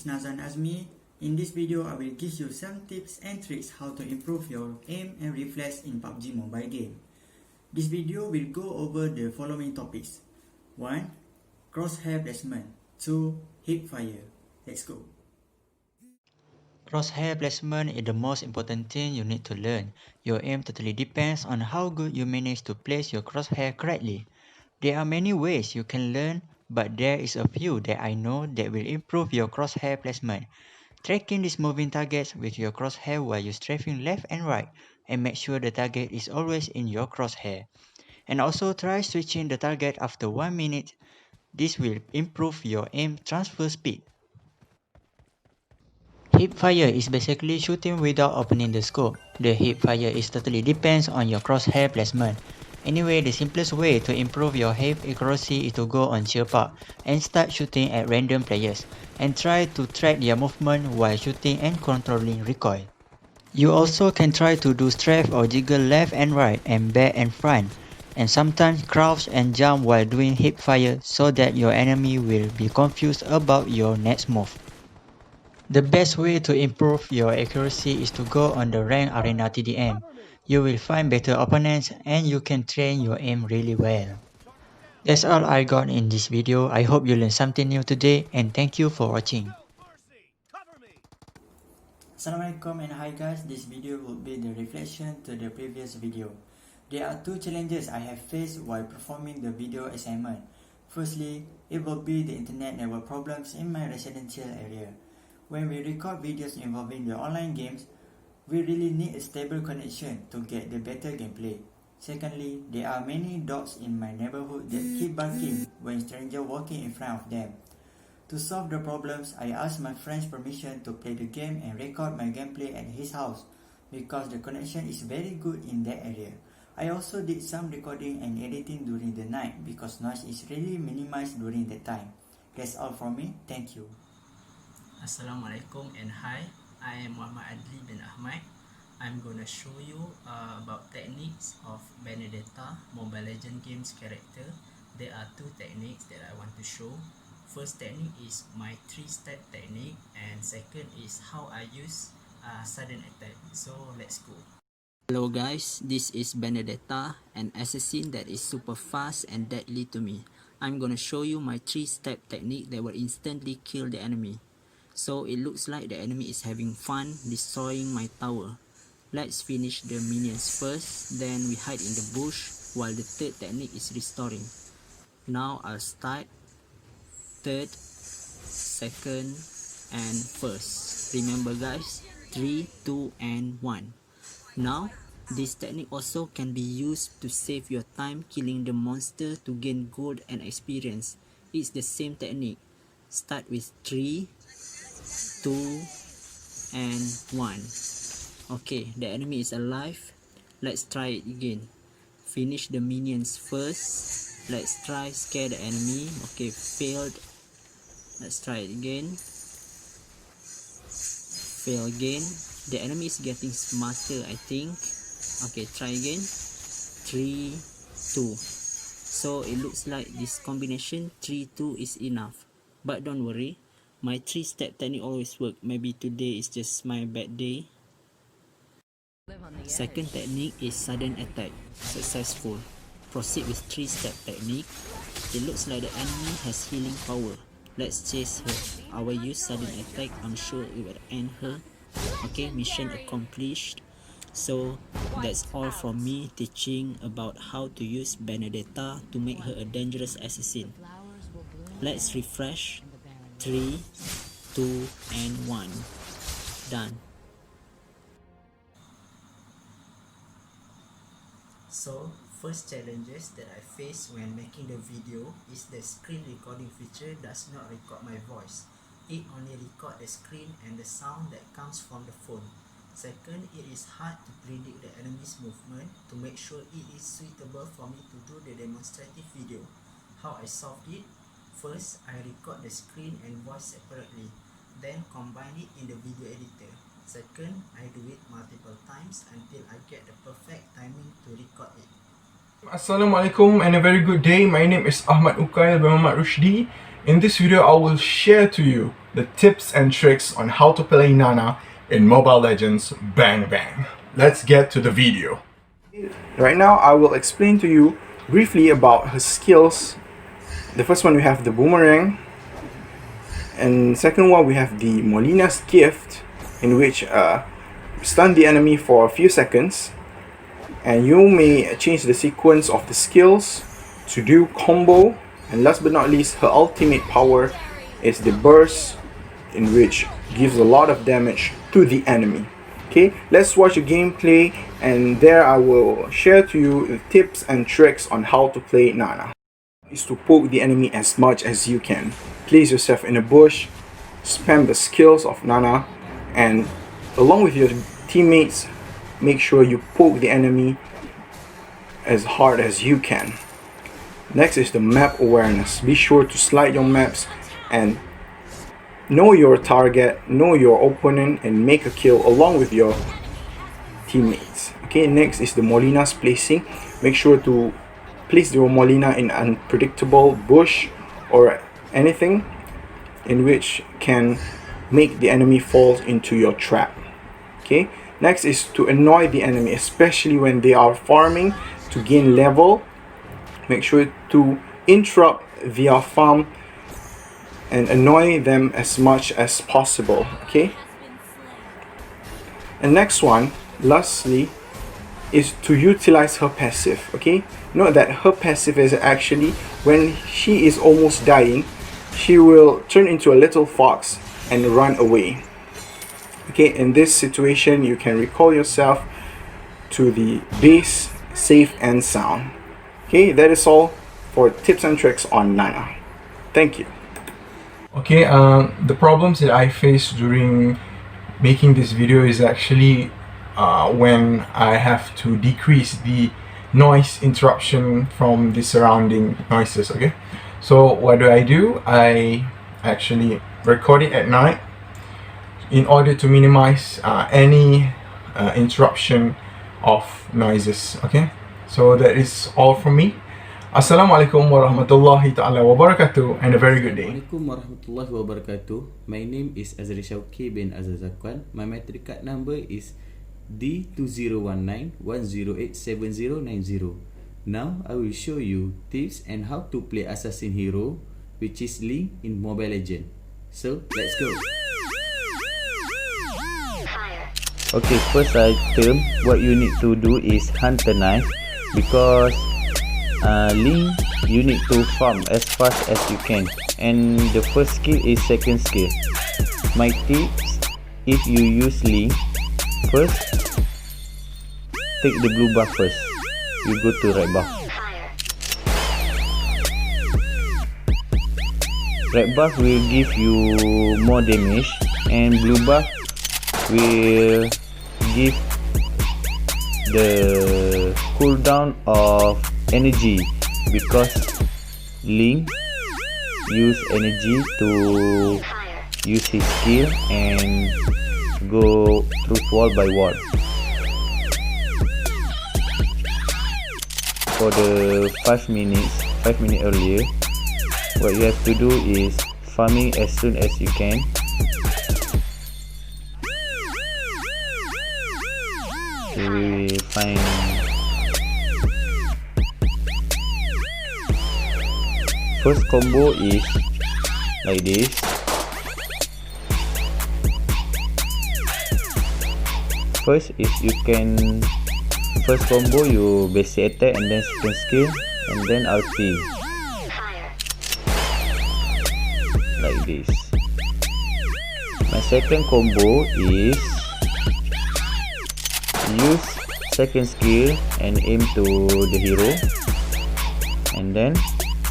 it's Nazan Azmi. In this video, I will give you some tips and tricks how to improve your aim and reflex in PUBG mobile game. This video will go over the following topics. 1. Crosshair placement. 2. Hip fire. Let's go. Crosshair placement is the most important thing you need to learn. Your aim totally depends on how good you manage to place your crosshair correctly. There are many ways you can learn, but there is a few that I know that will improve your crosshair placement. Tracking these moving targets with your crosshair while you strafing left and right, and make sure the target is always in your crosshair. And also try switching the target after 1 minute. This will improve your aim transfer speed. Hip fire is basically shooting without opening the scope. The hip fire is totally depends on your crosshair placement. Anyway, the simplest way to improve your hip accuracy is to go on chill park and start shooting at random players and try to track their movement while shooting and controlling recoil. You also can try to do strafe or jiggle left and right and back and front, and sometimes crouch and jump while doing hip fire so that your enemy will be confused about your next move. The best way to improve your accuracy is to go on the ranked arena TDM. You will find better opponents and you can train your aim really well. That's all I got in this video. I hope you learned something new today and thank you for watching. Assalamualaikum and hi guys, this video will be the reflection to the previous video. There are two challenges I have faced while performing the video assignment. Firstly, it will be the internet network problems in my residential area. When we record videos involving the online games, we really need a stable connection to get the better gameplay. Secondly, there are many dogs in my neighborhood that keep barking when strangers walking in front of them. To solve the problems, I asked my friend's permission to play the game and record my gameplay at his house because the connection is very good in that area. I also did some recording and editing during the night because noise is really minimized during that time. That's all from me. Thank you. Assalamualaikum and hi, I am Muhammad Adli bin Ahmad. I'm gonna show you about techniques of Benedetta Mobile Legend games character. There are two techniques that I want to show. First technique is my 3-step technique and second is how I use sudden attack. So let's go. Hello guys, this is Benedetta, an assassin that is super fast and deadly to me. I'm gonna show you my 3-step technique that will instantly kill the enemy. So it looks like the enemy is having fun destroying my tower. Let's finish the minions first, then we hide in the bush while the third technique is restoring. Now I'll start third, second, and first. Remember guys, 3, 2, and 1. Now, this technique also can be used to save your time killing the monster to gain gold and experience. It's the same technique. Start with 3, 2, and 1. Okay, the enemy is alive. Let's try it again. Finish the minions first. Let's try scare the enemy. Okay, failed. Let's try it again. Fail again. The enemy is getting smarter, I think. Okay, try again. 3, 2. So it looks like this combination 3, 2 is enough. But don't worry, my 3-step technique always work. Maybe today is just my bad day. Second technique is sudden attack. Successful. Proceed with 3-step technique. It looks like the enemy has healing power. Let's chase her. I will use sudden attack. I'm sure it will end her. Okay, mission accomplished. So that's all from me teaching about how to use Benedetta to make her a dangerous assassin. Let's refresh. 3, 2, and 1. Done. So, first challenges that I face when making the video is the screen recording feature does not record my voice. It only records the screen and the sound that comes from the phone. Second, it is hard to predict the enemy's movement to make sure it is suitable for me to do the demonstrative video. How I solved it? First, I record the screen and voice separately, then combine it in the video editor. Second, I do it multiple times until I get the perfect timing to record it. Assalamualaikum and a very good day. My name is Ahmad Ukail bin Muhammad Rushdi. In this video, I will share to you the tips and tricks on how to play Nana in Mobile Legends Bang Bang. Let's get to the video. Right now, I will explain to you briefly about her skills. The first one, we have the boomerang, and second one, we have the Molina's gift, in which stun the enemy for a few seconds, and you may change the sequence of the skills to do combo. And last but not least, her ultimate power is the burst, in which gives a lot of damage to the enemy. Okay, let's watch a gameplay, and there I will share to you the tips and tricks on how to play Nana. Is to poke the enemy as much as you can. Place yourself in a bush, spam the skills of Nana, and along with your teammates, make sure you poke the enemy as hard as you can. Next is the map awareness. Be sure to slide your maps and know your target, know your opponent, and make a kill along with your teammates. Okay, next is the Molina's placing. Make sure to place your Molina in unpredictable bush or anything in which can make the enemy fall into your trap. Okay, next is to annoy the enemy, especially when they are farming to gain level. Make sure to interrupt their farm and annoy them as much as possible. Okay, and next one, lastly, is to utilize her passive. Okay, note that her passive is actually when she is almost dying, she will turn into a little fox and run away. Okay, in this situation, you can recall yourself to the base safe and sound. Okay, that is all for tips and tricks on Nana. Thank you. Okay, the problems that I faced during making this video is actually when I have to decrease the noise interruption from the surrounding noises. Okay, so what do? I actually record it at night in order to minimize any interruption of noises. Okay, so that is all from me. Assalamualaikum warahmatullahi ta'ala wabarakatuh, and a very good day. Assalamualaikum warahmatullahi wabarakatuh. My name is Azri Shauki bin Azazakwan. My metric card number is D2019108790. Now I will show you tips and how to play assassin hero, which is Lee in Mobile Legends. So let's go. Okay, first item, what you need to do is Hunter Knife, because Link, you need to farm as fast as you can, and the first skill is second skill. My tips, if you use Link, first take the blue buff first, you go to red buff. Red buff will give you more damage, and blue buff will give the cooldown of energy, because Link use energy to use his skill and go through wall by wall. For the 5 minutes earlier, what you have to do is farming as soon as you can. So we will find first combo is like this. First is you can first combo you basic attack and then second skill and then ulti like this. My second combo is use second skill and aim to the hero, and then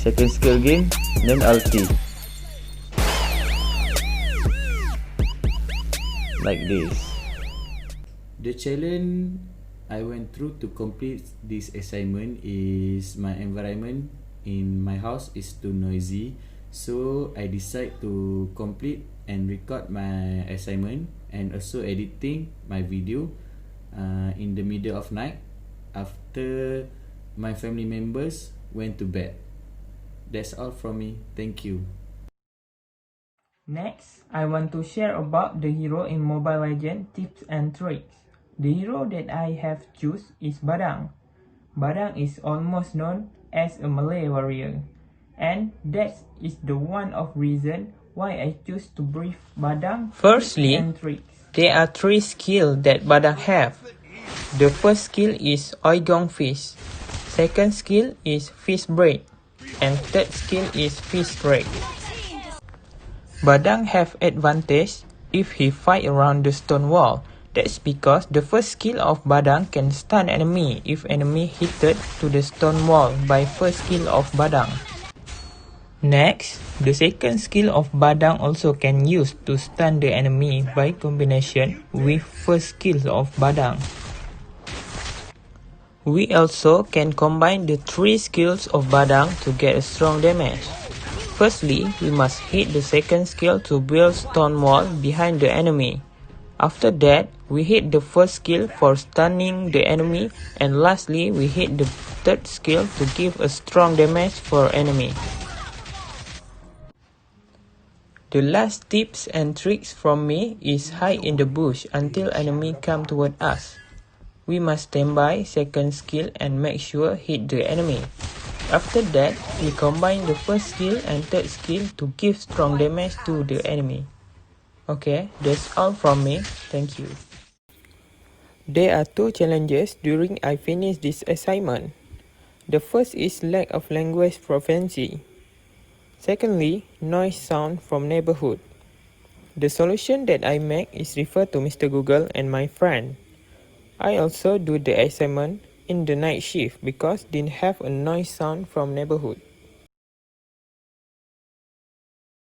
second skill again, then ulti like this. The challenge I went through to complete this assignment is my environment in my house is too noisy, so I decide to complete and record my assignment and also editing my video in the middle of night after my family members went to bed. That's all from me. Thank you. Next, I want to share about the hero in Mobile Legends tips and tricks. The hero that I have choose is Badang. Badang is almost known as a melee warrior, and that is the one of reason why I choose to brief Badang. Firstly, tips and tricks. There are 3 skills that Badang have. The first skill is Oigong Fist, second skill is Fist Break, and third skill is Fist Break. Badang have advantage if he fight around the stone wall. That's because the first skill of Badang can stun enemy if enemy hit to the stone wall by first skill of Badang. Next, the second skill of Badang also can use to stun the enemy by combination with first skill of Badang. We also can combine the 3 skills of Badang to get a strong damage. Firstly, we must hit the second skill to build stone wall behind the enemy. After that, we hit the first skill for stunning the enemy, and lastly, we hit the third skill to give a strong damage for enemy. The last tips and tricks from me is hide in the bush until enemy come toward us. We must stand by second skill and make sure hit the enemy. After that, we combine the first skill and third skill to give strong damage to the enemy. Okay, that's all from me. Thank you. There are 2 challenges during I finish this assignment. The first is lack of language proficiency. Secondly, noise sound from neighborhood. The solution that I make is refer to Mr. Google and my friend. I also do the assignment in the night shift because didn't have a noise sound from neighborhood.